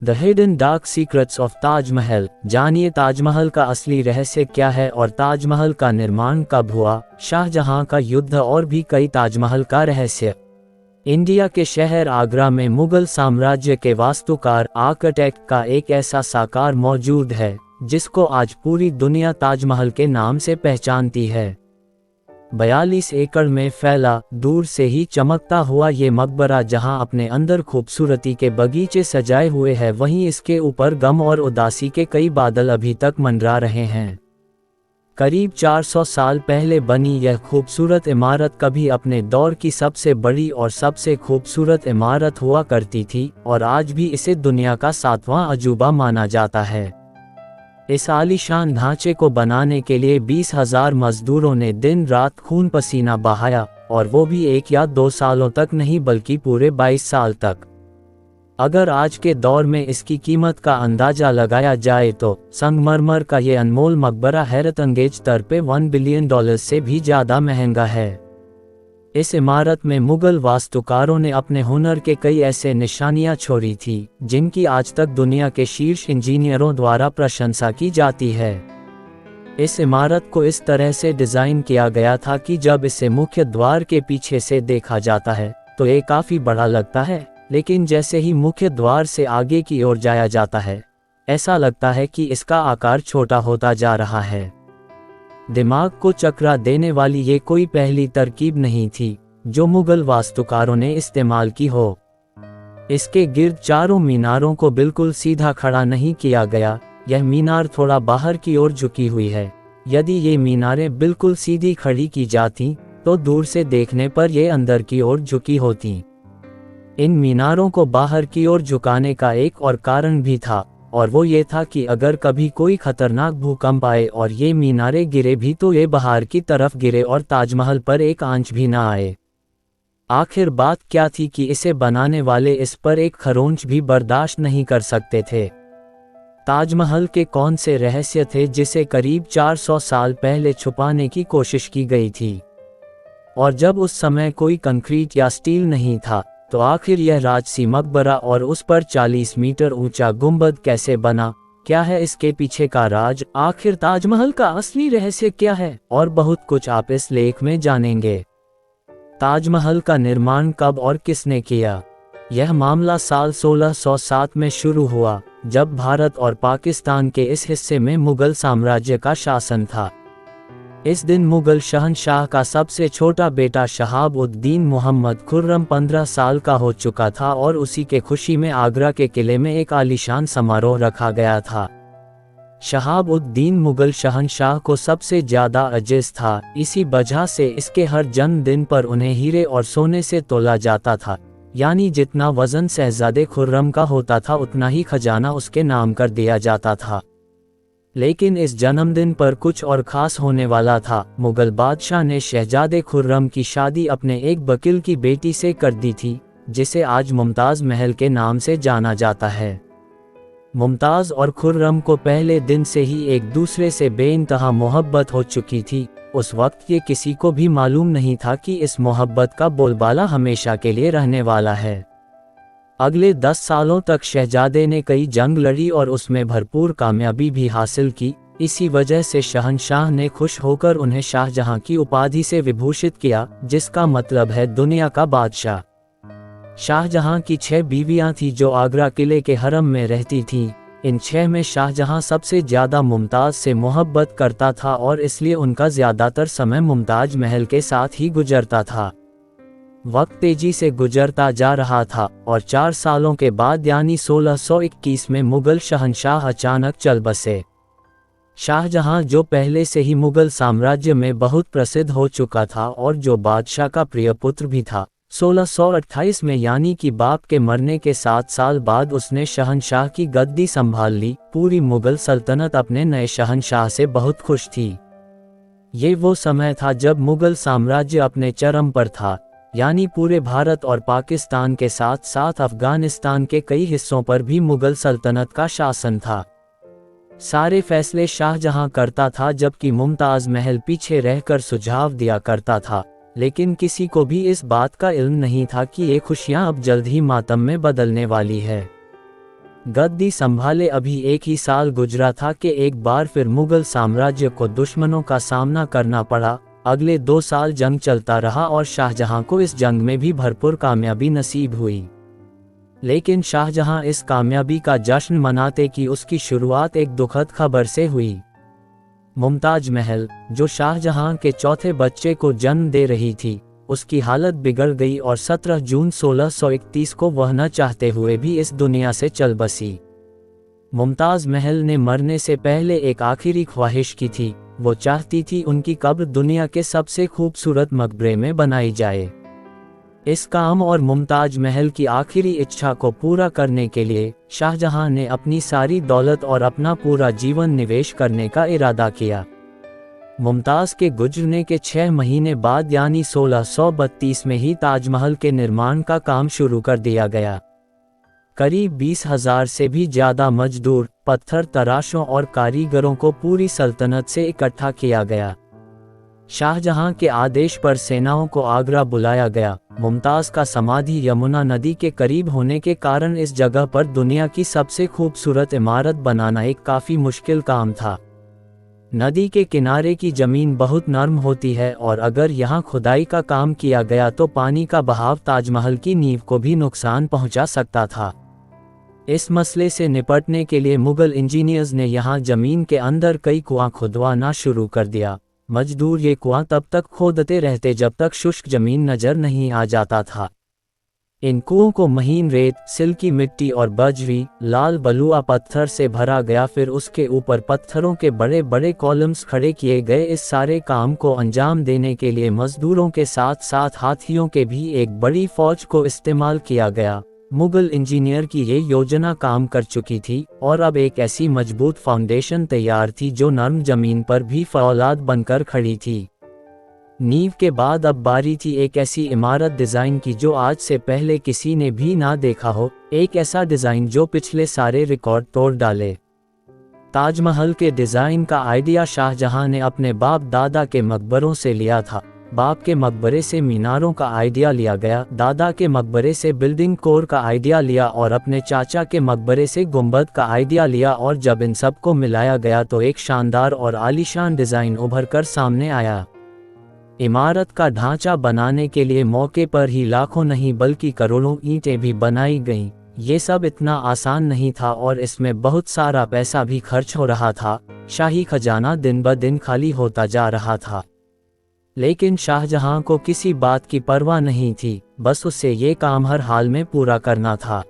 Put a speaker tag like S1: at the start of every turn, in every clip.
S1: The hidden dark secrets of Taj Mahal. जानिए ताजमहल का असली रहस्य क्या है और ताजमहल का निर्माण कब हुआ, शाहजहां का युद्ध और भी कई ताजमहल का रहस्य। इंडिया के शहर आगरा में मुगल साम्राज्य के वास्तुकार आर्किटेक्ट का एक ऐसा साकार मौजूद है जिसको आज पूरी दुनिया ताजमहल के नाम से पहचानती है। 42 एकड़ में फैला, दूर से ही चमकता हुआ ये मकबरा जहां अपने अंदर खूबसूरती के बगीचे सजाए हुए हैं, वहीं इसके ऊपर गम और उदासी के कई बादल अभी तक मंडरा रहे हैं। करीब 400 साल पहले बनी यह खूबसूरत इमारत कभी अपने दौर की सबसे बड़ी और सबसे खूबसूरत इमारत हुआ करती थी और आज भी इसे दुनिया का 7वां अजूबा माना जाता है। इस आलीशान ढांचे को बनाने के लिए 20,000 मजदूरों ने दिन रात खून पसीना बहाया, और वो भी 1 या 2 सालों तक नहीं बल्कि पूरे 22 साल तक। अगर आज के दौर में इसकी कीमत का अंदाजा लगाया जाए तो संगमरमर का ये अनमोल मकबरा हैरतअंगेज स्तर पे $1 बिलियन से भी ज़्यादा महंगा है। इस इमारत में मुगल वास्तुकारों ने अपने हुनर के कई ऐसे निशानियां छोड़ी थी जिनकी आज तक दुनिया के शीर्ष इंजीनियरों द्वारा प्रशंसा की जाती है। इस इमारत को इस तरह से डिज़ाइन किया गया था कि जब इसे मुख्य द्वार के पीछे से देखा जाता है तो ये काफ़ी बड़ा लगता है, लेकिन जैसे ही मुख्य द्वार से आगे की ओर जाया जाता है ऐसा लगता है कि इसका आकार छोटा होता जा रहा है। दिमाग को चकरा देने वाली ये कोई पहली तरकीब नहीं थी जो मुगल वास्तुकारों ने इस्तेमाल की हो। इसके गिर्द चारों मीनारों को बिल्कुल सीधा खड़ा नहीं किया गया, यह मीनार थोड़ा बाहर की ओर झुकी हुई है। यदि ये मीनारें बिल्कुल सीधी खड़ी की जाती तो दूर से देखने पर ये अंदर की ओर झुकी होती। इन मीनारों को बाहर की ओर झुकाने का एक और कारण भी था, और वो ये था कि अगर कभी कोई खतरनाक भूकंप आए और ये मीनारें गिरे भी तो ये बाहर की तरफ गिरे और ताजमहल पर एक आंच भी ना आए। आखिर बात क्या थी कि इसे बनाने वाले इस पर एक खरोंच भी बर्दाश्त नहीं कर सकते थे। ताजमहल के कौन से रहस्य थे जिसे करीब 400 साल पहले छुपाने की कोशिश की गई थी, और जब उस समय कोई कंक्रीट या स्टील नहीं था तो आखिर यह राजसी मकबरा और उस पर 40 मीटर ऊंचा गुंबद कैसे बना? क्या है इसके पीछे का राज? आखिर ताजमहल का असली रहस्य क्या है? और बहुत कुछ आप इस लेख में जानेंगे। ताजमहल का निर्माण कब और किसने किया? यह मामला साल 1607 में शुरू हुआ जब भारत और पाकिस्तान के इस हिस्से में मुगल साम्राज्य का शासन था। इस दिन मुगल शहंशाह का सबसे छोटा बेटा शहाब-उद-दीन मोहम्मद खुर्रम 15 साल का हो चुका था और उसी के खुशी में आगरा के किले में एक आलीशान समारोह रखा गया था। शहाब-उद-दीन मुगल शहंशाह को सबसे ज्यादा अजीज था, इसी वजह से इसके हर जन्मदिन पर उन्हें हीरे और सोने से तोला जाता था, यानी जितना वजन शहजादे खुर्रम का होता था उतना ही खजाना उसके नाम कर दिया जाता था। लेकिन इस जन्मदिन पर कुछ और खास होने वाला था। मुगल बादशाह ने शहजादे खुर्रम की शादी अपने एक वकील की बेटी से कर दी थी जिसे आज मुमताज़ महल के नाम से जाना जाता है। मुमताज़ और खुर्रम को पहले दिन से ही एक दूसरे से बेइंतहा मोहब्बत हो चुकी थी। उस वक्त ये किसी को भी मालूम नहीं था कि इस मोहब्बत का बोलबाला हमेशा के लिए रहने वाला है। अगले 10 सालों तक शहजादे ने कई जंग लड़ी और उसमें भरपूर कामयाबी भी हासिल की। इसी वजह से शहंशाह ने खुश होकर उन्हें शाहजहां की उपाधि से विभूषित किया, जिसका मतलब है दुनिया का बादशाह। शाहजहां की 6 बीवियां थीं जो आगरा किले के हरम में रहती थीं। इन 6 में शाहजहां सबसे ज्यादा मुमताज़ से मोहब्बत करता था और इसलिए उनका ज्यादातर समय मुमताज महल के साथ ही गुजरता था। वक्त तेजी से गुजरता जा रहा था और 4 सालों के बाद यानी 1621 में मुगल शहंशाह अचानक चल बसे। शाहजहां जो पहले से ही मुगल साम्राज्य में बहुत प्रसिद्ध हो चुका था और जो बादशाह का प्रिय पुत्र भी था, 1628 में यानी कि बाप के मरने के 7 साल बाद उसने शहंशाह की गद्दी संभाल ली। पूरी मुगल सल्तनत अपने नए शहंशाह से बहुत खुश थी। ये वो समय था जब मुगल साम्राज्य अपने चरम पर था, यानी पूरे भारत और पाकिस्तान के साथ साथ अफगानिस्तान के कई हिस्सों पर भी मुगल सल्तनत का शासन था। सारे फैसले शाहजहां करता था जबकि मुमताज़ महल पीछे रहकर सुझाव दिया करता था, लेकिन किसी को भी इस बात का इल्म नहीं था कि ये खुशियां अब जल्द ही मातम में बदलने वाली है। गद्दी संभाले अभी एक ही साल गुजरा था कि एक बार फिर मुगल साम्राज्य को दुश्मनों का सामना करना पड़ा। अगले 2 साल जंग चलता रहा और शाहजहां को इस जंग में भी भरपूर कामयाबी नसीब हुई। लेकिन शाहजहां इस कामयाबी का जश्न मनाते कि उसकी शुरुआत एक दुखद खबर से हुई। मुमताज महल, जो शाहजहां के चौथे बच्चे को जन्म दे रही थी, उसकी हालत बिगड़ गई और 17 जून 1631 को वह न चाहते हुए भी इस दुनिया से चल बसी। मुमताज महल ने मरने से पहले एक आखिरी ख्वाहिश की थी। वो चाहती थी उनकी कब्र दुनिया के सबसे खूबसूरत मकबरे में बनाई जाए। इस काम और मुमताज महल की आखिरी इच्छा को पूरा करने के लिए शाहजहां ने अपनी सारी दौलत और अपना पूरा जीवन निवेश करने का इरादा किया। मुमताज के गुजरने के 6 महीने बाद यानी 1632 में ही ताजमहल के निर्माण का काम शुरू कर दिया गया। करीब 20,000 से भी ज़्यादा मजदूर, पत्थर तराशों और कारीगरों को पूरी सल्तनत से इकट्ठा किया गया। शाहजहां के आदेश पर सेनाओं को आगरा बुलाया गया। मुमताज का समाधि यमुना नदी के करीब होने के कारण इस जगह पर दुनिया की सबसे खूबसूरत इमारत बनाना एक काफ़ी मुश्किल काम था। नदी के किनारे की ज़मीन बहुत नरम होती है और अगर यहाँ खुदाई का काम किया गया तो पानी का बहाव ताजमहल की नींव को भी नुकसान पहुँचा सकता था। इस मसले से निपटने के लिए मुगल इंजीनियर्स ने यहाँ ज़मीन के अंदर कई कुआं खुदवाना शुरू कर दिया। मजदूर ये कुआं तब तक खोदते रहते जब तक शुष्क ज़मीन नज़र नहीं आ जाता था। इन कुओं को महीन रेत, सिल्की मिट्टी और बजरी, लाल बलुआ पत्थर से भरा गया। फिर उसके ऊपर पत्थरों के बड़े बड़े कॉलम्स खड़े किए गए। इस सारे काम को अंजाम देने के लिए मजदूरों के साथ साथ हाथियों के भी एक बड़ी फौज को इस्तेमाल किया गया। मुगल इंजीनियर की ये योजना काम कर चुकी थी और अब एक ऐसी मजबूत फाउंडेशन तैयार थी जो नरम जमीन पर भी फौलाद बनकर खड़ी थी। नींव के बाद अब बारी थी एक ऐसी इमारत डिज़ाइन की जो आज से पहले किसी ने भी ना देखा हो। एक ऐसा डिज़ाइन जो पिछले सारे रिकॉर्ड तोड़ डाले। ताजमहल के डिज़ाइन का आइडिया शाहजहां ने अपने बाप दादा के मकबरों से लिया था। बाप के मकबरे से मीनारों का आइडिया लिया गया, दादा के मकबरे से बिल्डिंग कोर का आइडिया लिया और अपने चाचा के मकबरे से गुंबद का आइडिया लिया। और जब इन सब को मिलाया गया तो एक शानदार और आलीशान डिज़ाइन उभर कर सामने आया। इमारत का ढांचा बनाने के लिए मौके पर ही लाखों नहीं बल्कि करोड़ों ईंटें भी बनाई गईं। ये सब इतना आसान नहीं था और इसमें बहुत सारा पैसा भी खर्च हो रहा था। शाही खजाना दिन ब दिन खाली होता जा रहा था। लेकिन शाहजहां को किसी बात की परवाह नहीं थी, बस उसे ये काम हर हाल में पूरा करना था।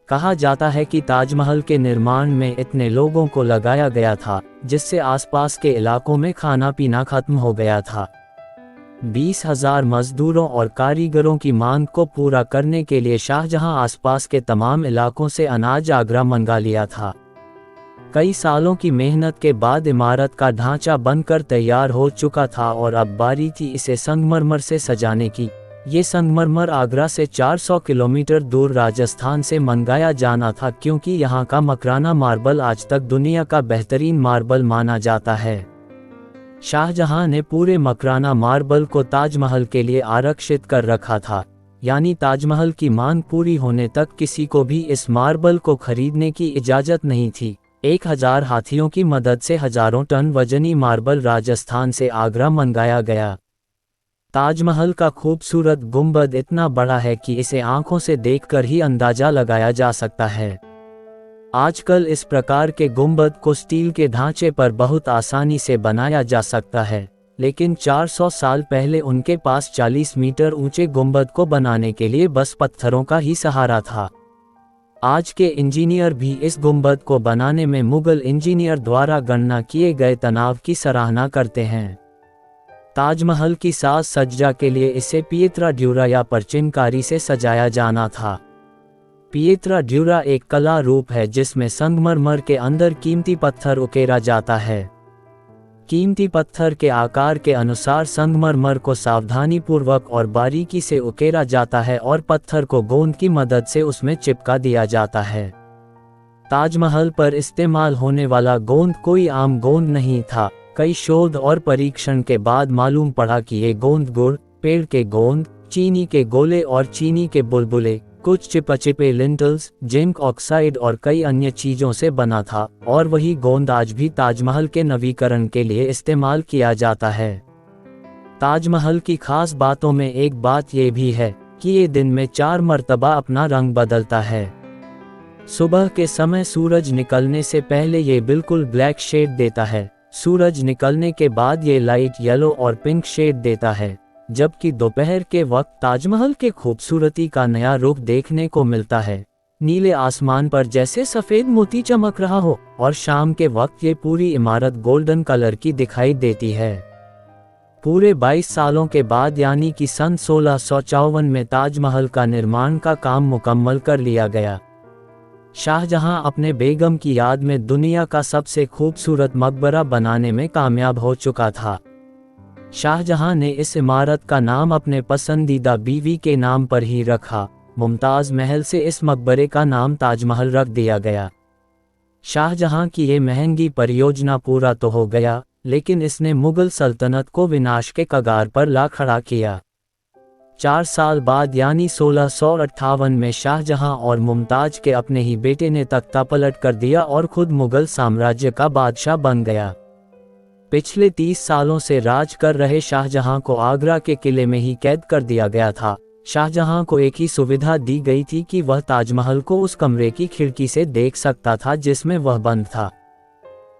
S1: कहा जाता है कि ताजमहल के निर्माण में इतने लोगों को लगाया गया था जिससे आसपास के इलाकों में खाना पीना खत्म हो गया था। 20,000 मजदूरों और कारीगरों की मांग को पूरा करने के लिए शाहजहां आसपास के तमाम इलाकों से अनाज आगरा मंगा लिया था। कई सालों की मेहनत के बाद इमारत का ढांचा बनकर तैयार हो चुका था और अब बारी थी इसे संगमरमर से सजाने की। ये संगमरमर आगरा से 400 किलोमीटर दूर राजस्थान से मंगाया जाना था, क्योंकि यहाँ का मकराना मार्बल आज तक दुनिया का बेहतरीन मार्बल माना जाता है। शाहजहां ने पूरे मकराना मार्बल को ताजमहल के लिए आरक्षित कर रखा था, यानी ताजमहल की मांग पूरी होने तक किसी को भी इस मार्बल को खरीदने की इजाज़त नहीं थी। 1000 हाथियों की मदद से हजारों टन वजनी मार्बल राजस्थान से आगरा मंगाया गया। ताजमहल का खूबसूरत गुंबद इतना बड़ा है कि इसे आंखों से देखकर ही अंदाजा लगाया जा सकता है। आजकल इस प्रकार के गुंबद को स्टील के ढांचे पर बहुत आसानी से बनाया जा सकता है, लेकिन 400 साल पहले उनके पास 40 मीटर ऊंचे गुंबद को बनाने के लिए बस पत्थरों का ही सहारा था। आज के इंजीनियर भी इस गुंबद को बनाने में मुगल इंजीनियर द्वारा गणना किए गए तनाव की सराहना करते हैं। ताजमहल की साज सज्जा के लिए इसे पिएत्रा ड्यूरा या परचिनकारी से सजाया जाना था। पिएत्रा ड्यूरा एक कला रूप है जिसमें संगमरमर के अंदर कीमती पत्थर उकेरा जाता है। कीमती पत्थर के आकार के अनुसार संगमरमर को सावधानीपूर्वक और बारीकी से उकेरा जाता है और पत्थर को गोंद की मदद से उसमें चिपका दिया जाता है। ताजमहल पर इस्तेमाल होने वाला गोंद कोई आम गोंद नहीं था। कई शोध और परीक्षण के बाद मालूम पड़ा कि ये गोंद गुड़, पेड़ के गोंद, चीनी के गोले और चीनी के बुलबुले, कुछ चिपचिपे लिंटल्स, जिंक ऑक्साइड और कई अन्य चीजों से बना था, और वही गोंद आज भी ताजमहल के नवीकरण के लिए इस्तेमाल किया जाता है। ताजमहल की खास बातों में एक बात ये भी है कि ये दिन में 4 मर्तबा अपना रंग बदलता है। सुबह के समय सूरज निकलने से पहले ये बिल्कुल ब्लैक शेड देता है, सूरज निकलने के बाद ये लाइट येलो और पिंक शेड देता है, जबकि दोपहर के वक्त ताजमहल के खूबसूरती का नया रूप देखने को मिलता है। नीले आसमान पर जैसे सफेद मोती चमक रहा हो, और शाम के वक्त ये पूरी इमारत गोल्डन कलर की दिखाई देती है। पूरे 22 सालों के बाद यानी कि सन 1654 में ताजमहल का निर्माण का काम मुकम्मल कर लिया गया। शाहजहां अपने बेगम की याद में दुनिया का सबसे खूबसूरत मकबरा बनाने में कामयाब हो चुका था। शाहजहां ने इस इमारत का नाम अपने पसंदीदा बीवी के नाम पर ही रखा। मुमताज़ महल से इस मकबरे का नाम ताजमहल रख दिया गया। शाहजहां की ये महंगी परियोजना पूरा तो हो गया, लेकिन इसने मुगल सल्तनत को विनाश के कगार पर ला खड़ा किया। 4 साल बाद यानी 1658 में शाहजहां और मुमताज के अपने ही बेटे ने तख्ता पलट कर दिया और खुद मुगल साम्राज्य का बादशाह बन गया। पिछले 30 सालों से राज कर रहे शाहजहां को आगरा के किले में ही कैद कर दिया गया था। शाहजहां को एक ही सुविधा दी गई थी कि वह ताजमहल को उस कमरे की खिड़की से देख सकता था जिसमें वह बंद था।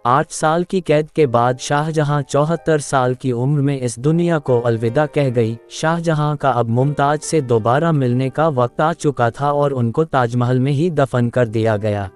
S1: 8 साल की कैद के बाद शाहजहां 74 साल की उम्र में इस दुनिया को अलविदा कह गई। शाहजहां का अब मुमताज से दोबारा मिलने का वक्त आ चुका था और उनको ताजमहल में ही दफन कर दिया गया।